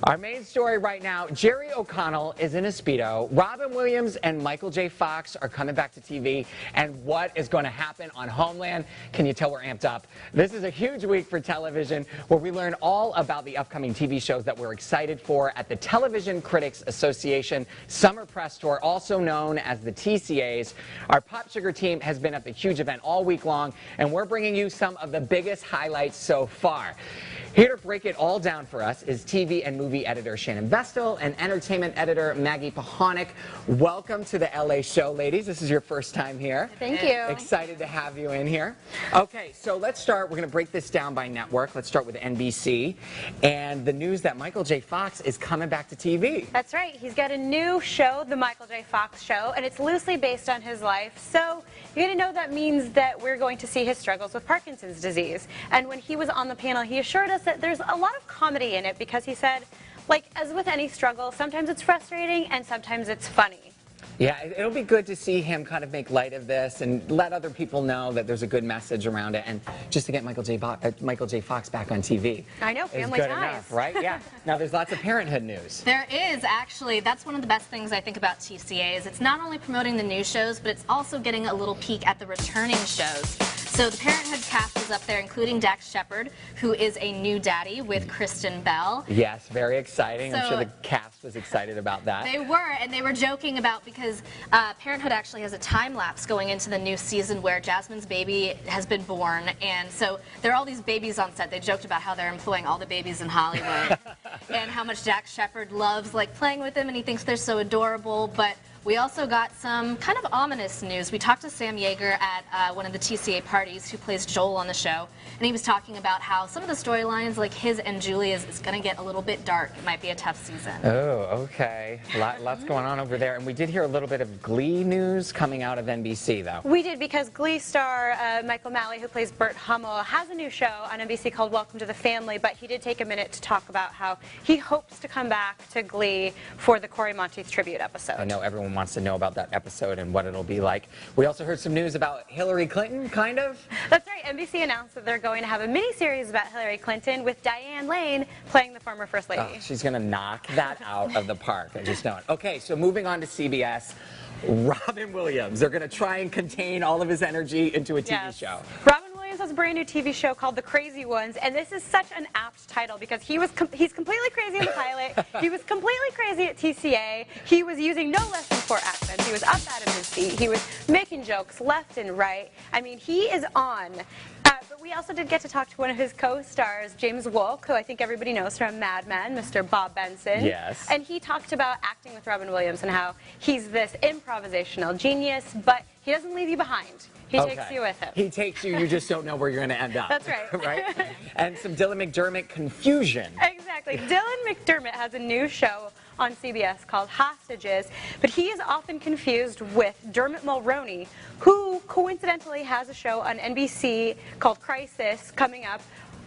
Our main story right now, Jerry O'Connell is in a Speedo. Robin Williams and Michael J. Fox are coming back to TV. And what is going to happen on Homeland? Can you tell we're amped up? This is a huge week for television where we learn all about the upcoming TV shows that we're excited for at the Television Critics Association Summer Press Tour, also known as the TCAs. Our Pop Sugar team has been at the huge event all week long, and we're bringing you some of the biggest highlights so far. Here to break it all down for us is TV and movie editor Shannon Vestal and entertainment editor Maggie Pahonik. Welcome to the LA show, ladies. This is your first time here. Thank you. Excited to have you in here. Okay, so let's start. We're going to break this down by network. Let's start with NBC and the news that Michael J. Fox is coming back to TV. That's right. He's got a new show, The Michael J. Fox Show, and it's loosely based on his life. So you're going to know that means that we're going to see his struggles with Parkinson's disease. And when he was on the panel, he assured us that there's a lot of comedy in it because he said, like, as with any struggle, sometimes it's frustrating and sometimes it's funny. Yeah, it'll be good to see him kind of make light of this and let other people know that there's a good message around it, and just to get Michael J. Fox back on TV. I know, family is good ties. enough, right? Yeah. Now there's lots of parenthood news. There is, actually. That's one of the best things I think about TCAs. It's not only promoting the new shows, but it's also getting a little peek at the returning shows. So the Parenthood cast is up there, including Dax Shepard, who is a new daddy with Kristen Bell. Yes, very exciting. So, I'm sure the cast was excited about that. They were, and they were joking about, because Parenthood actually has a time lapse going into the new season where Jasmine's baby has been born, and so there are all these babies on set. They joked about how they're employing all the babies in Hollywood and how much Dax Shepard loves playing with them, and he thinks they're so adorable. But we also got some kind of ominous news. We talked to Sam Yeager at one of the TCA parties, who plays Joel on the show, and he was talking about how some of the storylines, like his and Julia's, is going to get a little bit dark. It might be a tough season. Oh, okay. Lots going on over there. And we did hear a little bit of Glee news coming out of NBC, though. We did, because Glee star Michael Malley, who plays Bert Hummel, has a new show on NBC called Welcome to the Family, but he did take a minute to talk about how he hopes to come back to Glee for the Corey Monteith tribute episode. I know everyone wants to know about that episode and what it'll be like. We also heard some news about Hillary Clinton, kind of. That's right. NBC announced that they're going to have a mini-series about Hillary Clinton with Diane Lane playing the former First Lady. Oh, she's going to knock that out of the park. I just know it. Okay, so moving on to CBS. Robin Williams. They're going to try and contain all of his energy into a TV show. Robin Williams has a brand new TV show called The Crazy Ones, and this is such an apt title because he's completely crazy in the pilot. He was completely crazy at TCA. He was using no less than 4 accents. He was up out of his seat. He was making jokes left and right. I mean, he is on. But we also did get to talk to one of his co-stars, James Wolk, who I think everybody knows from Mad Men, Mr. Bob Benson. Yes. And he talked about acting with Robin Williams and how he's this improvisational genius, but he doesn't leave you behind. He takes you with him. He takes you, you just don't know where you're going to end up. That's right. Right? And some Dylan McDermott confusion. Exactly. Dylan McDermott has a new show on CBS called Hostages, but he is often confused with Dermot Mulroney, who coincidentally has a show on NBC called Crisis coming up,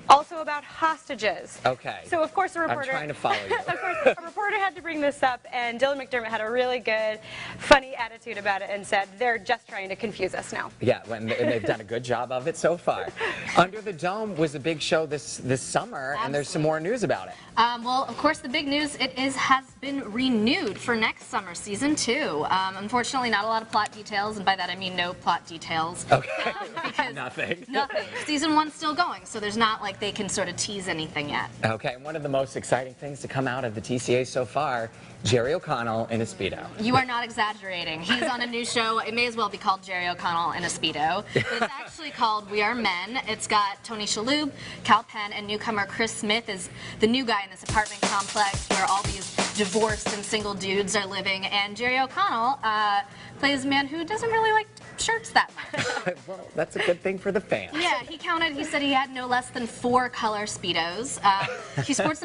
also about hostages. Okay. So of course a reporter. I'm trying to follow you. Of course, a reporter had to bring this up, and Dylan McDermott had a really good, funny attitude about it and said they're just trying to confuse us now. Yeah, and they've done a good job of it so far. Under the Dome was a big show this summer, Absolutely. And there's some more news about it. Well, of course, the big news has been renewed for next summer, season 2. Unfortunately, not a lot of plot details, and by that I mean no plot details. Okay. Because Nothing. Season 1's still going, so there's not like they can sort of tease anything yet. Okay, and one of the most exciting things to come out of the TCA so far, Jerry O'Connell in a Speedo. You are not exaggerating. He's on a new show. It may as well be called Jerry O'Connell in a Speedo. But it's actually called We Are Men. It's got Tony Shalhoub, Cal Penn, and newcomer Chris Smith is the new guy in this apartment complex where all these divorced and single dudes are living. And Jerry O'Connell plays a man who doesn't really like shirts that much. Well, that's a good thing for the fans. Yeah, he said he had no less than 4 color Speedos. He sports them